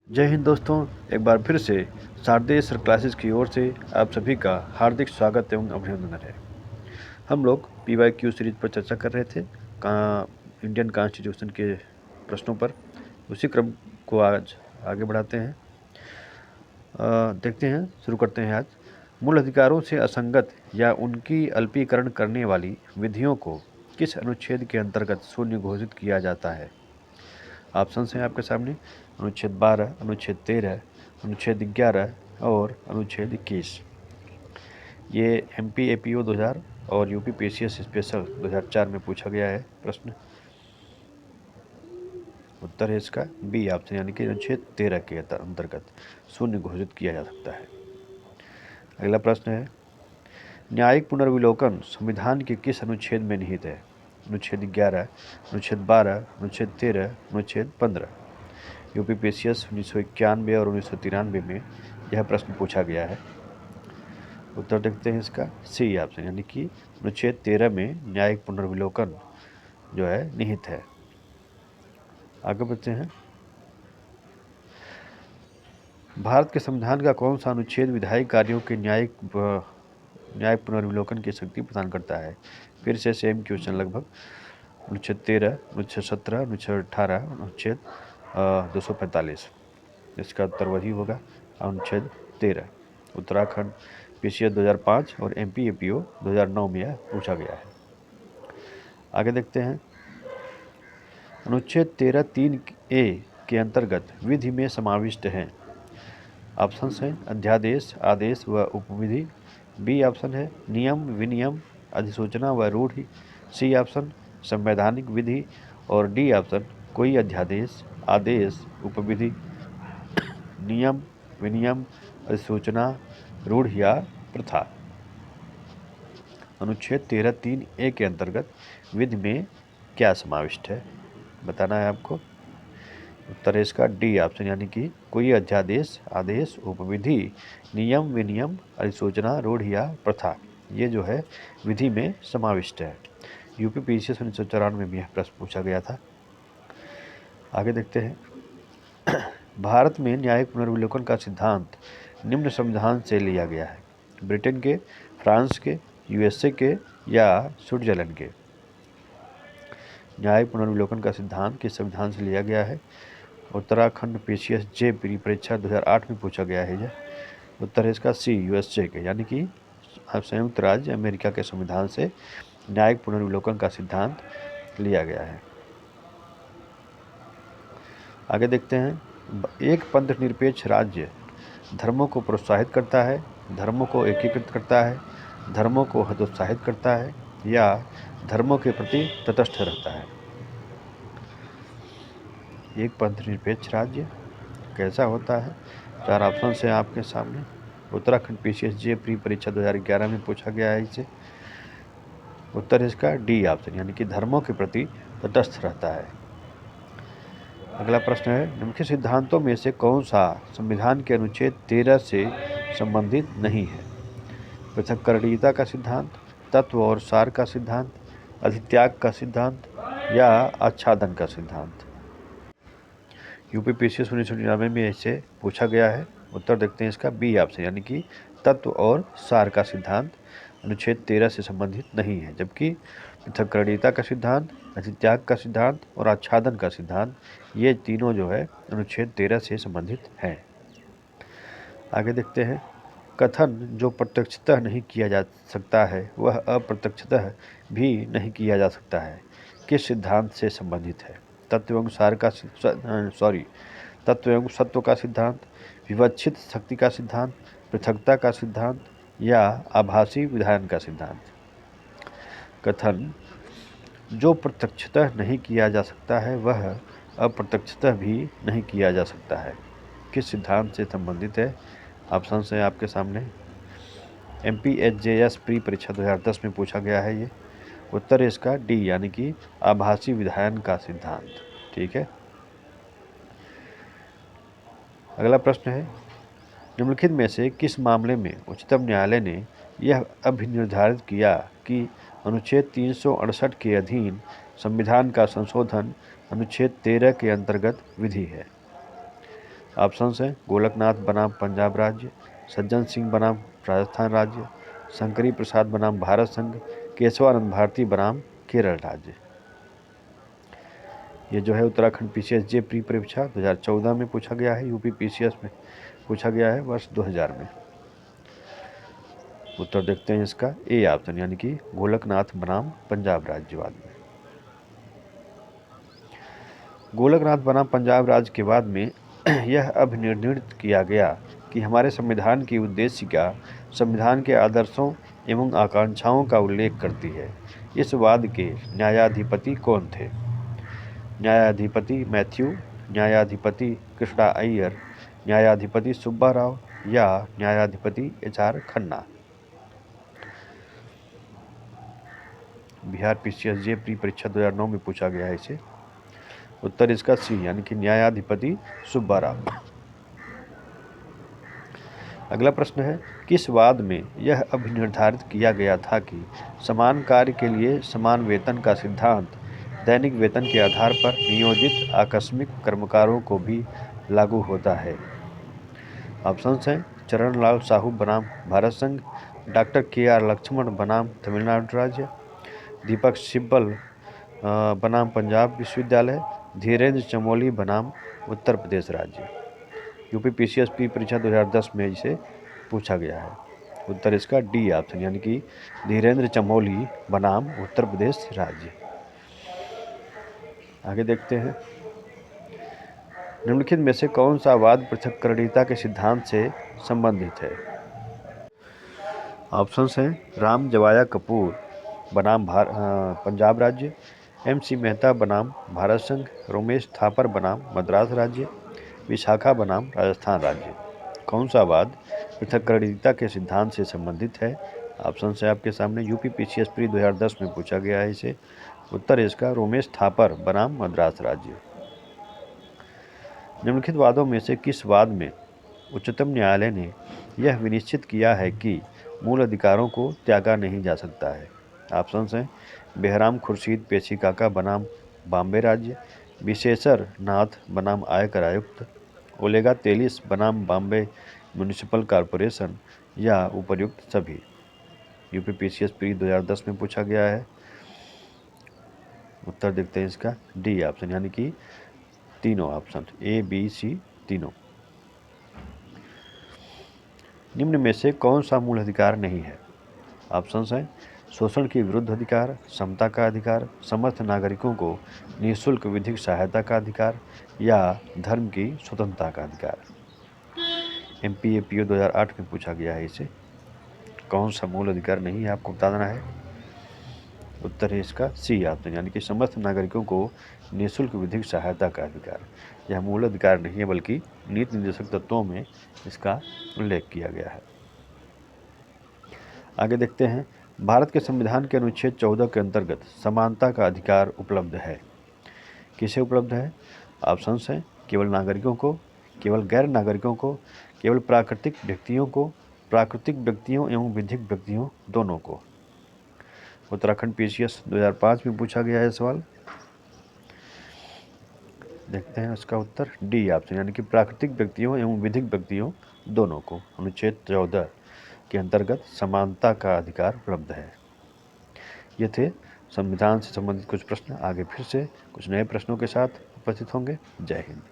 जय हिंद दोस्तों। एक बार फिर से शारदेय सर क्लासेस की ओर से आप सभी का हार्दिक स्वागत एवं अभिनंदन है। हम लोग PYQ सीरीज पर चर्चा कर रहे थे इंडियन कॉन्स्टिट्यूशन के प्रश्नों पर। उसी क्रम को आज आगे बढ़ाते हैं। देखते हैं, शुरू करते हैं आज। मूल अधिकारों से असंगत या उनकी अल्पीकरण करने वाली विधियों को किस अनुच्छेद के अंतर्गत शून्य घोषित किया जाता है? ऑप्शन हैं आपके सामने: अनुच्छेद 12, अनुच्छेद 13, अनुच्छेद 11 और अनुच्छेद 21। ये MP APO 2000 और UP PCS स्पेशल 2004 में पूछा गया है प्रश्न। उत्तर है इसका बी ऑप्शन, यानी कि अनुच्छेद 13 के अंतर्गत शून्य घोषित किया जा सकता है। अगला प्रश्न है, न्यायिक पुनर्विलोकन संविधान के किस अनुच्छेद में निहित है? अनुच्छेद 11, अनुच्छेद 12, अनुच्छेद 13, अनुच्छेद 15। UP PCS 1991 और 1993 में यह प्रश्न पूछा गया है। उत्तर देखते हैं इसका सी ऑप्शन, यानी कि अनुच्छेद 13 में न्यायिक पुनर्विलोकन जो है निहित है। आगे बढ़ते हैं। भारत के संविधान का कौन सा अनुच्छेद विधायी कार्यों के न्यायिक पुनर्विलोकन की शक्ति प्रदान करता है? फिर से सेम क्वेश्चन लगभग। अनुच्छेद 13, अनुच्छेद 17, अनुच्छेद 18, अनुच्छेद 245। इसका उत्तर वही होगा अनुच्छेद 13। उत्तराखंड PCS 2005 और MP APO 2009 में यह पूछा गया है। आगे देखते हैं। अनुच्छेद 13(3)(a) के अंतर्गत विधि में समाविष्ट हैं। ऑप्शन हैं अध्यादेश, आदेश व उपविधि। बी ऑप्शन है नियम, विनियम, अधिसूचना व रूढ़ि। सी ऑप्शन संवैधानिक विधि और डी ऑप्शन कोई अध्यादेश, आदेश, उपविधि, नियम, विनियम, अधिसूचना, रूढ़ि या प्रथा। अनुच्छेद 13(3)(a) के अंतर्गत विधि में क्या समाविष्ट है, बताना है आपको। उत्तर है इसका डी ऑप्शन, यानी कि कोई अध्यादेश, आदेश, उपविधि, नियम, विनियम, अधिसूचना, रूढ़ि या प्रथा, ये जो है विधि में समाविष्ट है। UP PCS 1994 में यह प्रश्न पूछा गया था। आगे देखते हैं। भारत में न्यायिक पुनर्विलोकन का सिद्धांत निम्न संविधान से लिया गया है: ब्रिटेन के, फ्रांस के, USA के या स्विट्जरलैंड के। न्यायिक पुनर्विलोकन का सिद्धांत किस संविधान से लिया गया है? उत्तराखंड PCS जे प्री परीक्षा 2008 में पूछा गया है यह। उत्तर है इसका सी USA के, यानी कि संयुक्त राज्य अमेरिका के संविधान से न्यायिक पुनर्विलोकन का सिद्धांत लिया गया है। आगे देखते हैं। एक पंथ निरपेक्ष राज्य धर्मों को प्रोत्साहित करता है, धर्मों को एकीकृत करता है, धर्मों को हतोत्साहित करता है या धर्मों के प्रति तटस्थ रहता है? एक पंथ निरपेक्ष राज्य कैसा होता है? चार ऑप्शन हैं आपके सामने। उत्तराखंड PCS जे प्री परीक्षा 2011 में पूछा गया है इसे। उत्तर है इसका डी ऑप्शन, यानी कि धर्मों के प्रति तटस्थ रहता है। अगला प्रश्न है, निम्नलिखित सिद्धांतों में से कौन सा संविधान के अनुच्छेद 13 से संबंधित नहीं है? पृथक्करणीयता का सिद्धांत, तत्व और सार का सिद्धांत, अधित्याग का सिद्धांत या आच्छादन का सिद्धांत? UP PCS 1999 में इसे पूछा गया है। उत्तर देखते हैं इसका बी ऑप्शन, यानी कि तत्व और सार का सिद्धांत अनुच्छेद 13 से संबंधित नहीं है, जबकि पृथक्करणीयता का सिद्धांत, अधित्याग का सिद्धांत और आच्छादन का सिद्धांत, ये तीनों जो है अनुच्छेद 13 से संबंधित हैं। आगे देखते हैं। कथन जो प्रत्यक्षतः नहीं किया जा सकता है वह अप्रत्यक्षतः भी नहीं किया जा सकता है, किस सिद्धांत से संबंधित है? तत्व एवं सत्व का सिद्धांत, विवक्षित शक्ति का सिद्धांत, पृथकता का सिद्धांत या आभासी विधान का सिद्धांत? कथन जो प्रत्यक्षतः नहीं किया जा सकता है वह अप्रत्यक्षतः भी नहीं किया जा सकता है, किस सिद्धांत से संबंधित है? ऑप्शन है आपके सामने। MPHJS प्री परीक्षा 2010 में पूछा गया है ये। उत्तर है इसका डी, यानी कि आभासी विधायन का सिद्धांत। ठीक है। अगला प्रश्न है, निम्नलिखित में से किस मामले में उच्चतम न्यायालय ने यह अभिनिर्धारित किया कि अनुच्छेद 368 के अधीन संविधान का संशोधन अनुच्छेद 13 के अंतर्गत विधि है? ऑप्शन है गोलकनाथ बनाम पंजाब राज्य, सज्जन सिंह बनाम राजस्थान राज्य, शंकरी प्रसाद बनाम भारत संघ, केशवानंद भारती बनाम केरल राज्य। ये जो है उत्तराखंड पीसीएस जे प्री परीक्षा 2014 में पूछा गया है, यूपी पीसीएस में पूछा गया है वर्ष 2000 में। उत्तर देखते हैं इसका ए ऑप्शन, यानी कि गोलकनाथ बनाम पंजाब राज्यवाद में। गोलकनाथ बनाम पंजाब राज्य के बाद में यह अभिनिर्णित किया गया कि हमारे संविधान की उद्देशिका संविधान के आदर्शों एवं आकांक्षाओं का उल्लेख करती है। इस वाद के न्यायाधिपति कौन थे? न्यायाधिपति मैथ्यू, न्यायाधिपति कृष्णा अय्यर, न्यायाधिपति सुब्बा राव या न्यायाधिपति HR खन्ना। बिहार पीसीएस जे प्री परीक्षा 2009 में पूछा गया है इसे। उत्तर इसका सी, यानी कि न्यायाधिपति सुब्बा राव। अगला प्रश्न है, किस वाद में यह अभिनिर्धारित किया गया था कि समान कार्य के लिए समान वेतन का सिद्धांत दैनिक वेतन के आधार पर नियोजित आकस्मिक कर्मकारों को भी लागू होता है? ऑप्शन हैं चरणलाल साहू बनाम भारत संघ, डॉक्टर KR लक्ष्मण बनाम तमिलनाडु राज्य, दीपक सिब्बल बनाम पंजाब विश्वविद्यालय, धीरेन्द्र चमोली बनाम उत्तर प्रदेश राज्य। यूपी पीसीएस प्री परीक्षा 2010 में इसे पूछा गया है। उत्तर इसका डी ऑप्शन, यानी कि धीरेन्द्र चमोली बनाम उत्तर प्रदेश राज्य। आगे देखते हैं, निम्नलिखित में से कौन सा वाद पृथक्करणीयता के सिद्धांत से संबंधित है? ऑप्शन हैं राम जवाया कपूर बनाम पंजाब राज्य, MC मेहता बनाम भारत संघ, रोमेश थापर बनाम मद्रास राज्य, विशाखा बनाम राजस्थान राज्य। कौन सा वाद पृथक्करणीयता के सिद्धांत से संबंधित है? ऑप्शन है आपके सामने, यूपी पीसीएस प्री 2010 में पूछा गया है इसे। उत्तर इसका रोमेश थापर बनाम मद्रास राज्य। निम्नलिखित वादों में से किस वाद में उच्चतम न्यायालय ने यह विनिश्चित किया है कि मूल अधिकारों को त्यागा नहीं जा सकता है? ऑप्शन हैं बेहराम खुर्शीद पेशीकाका बनाम बॉम्बे राज्य, विशेषर नाथ बनाम आयकर आयुक्त, ओलेगा तेलिस बनाम बॉम्बे म्यूनिसिपल कॉरपोरेशन या उपर्युक्त सभी। यूपी पीसीएस प्री 2010 में पूछा गया है। उत्तर देखते हैं इसका डी ऑप्शन, यानी कि तीनों ऑप्शन A, B, C तीनों। निम्न में से कौन सा मूल अधिकार नहीं है? ऑप्शंस हैं शोषण के विरुद्ध अधिकार, समता का अधिकार, समर्थ नागरिकों को निःशुल्क विधिक सहायता का अधिकार या धर्म की स्वतंत्रता का अधिकार। MPAPO 2008 में पूछा गया है इसे। कौन सा मूल अधिकार नहीं है आपको बताना है। उत्तर है इसका सी ऑप्शन, यानी कि समस्त नागरिकों को निःशुल्क विधिक सहायता का अधिकार। यह मूल अधिकार नहीं है बल्कि नीति निर्देशक तत्वों में इसका उल्लेख किया गया है। आगे देखते हैं, भारत के संविधान के अनुच्छेद 14 के अंतर्गत समानता का अधिकार उपलब्ध है। किसे उपलब्ध है? ऑप्शंस हैं केवल नागरिकों को, केवल गैर नागरिकों को, केवल प्राकृतिक व्यक्तियों को, प्राकृतिक व्यक्तियों एवं विधिक व्यक्तियों दोनों को। उत्तराखंड पीसीएस 2005 में पूछा गया है सवाल। देखते हैं इसका उत्तर डी ऑप्शन, यानी कि प्राकृतिक व्यक्तियों एवं विधिक व्यक्तियों दोनों को अनुच्छेद 14 के अंतर्गत समानता का अधिकार उपलब्ध है। ये थे संविधान से संबंधित कुछ प्रश्न। आगे फिर से कुछ नए प्रश्नों के साथ उपस्थित होंगे। जय हिंद।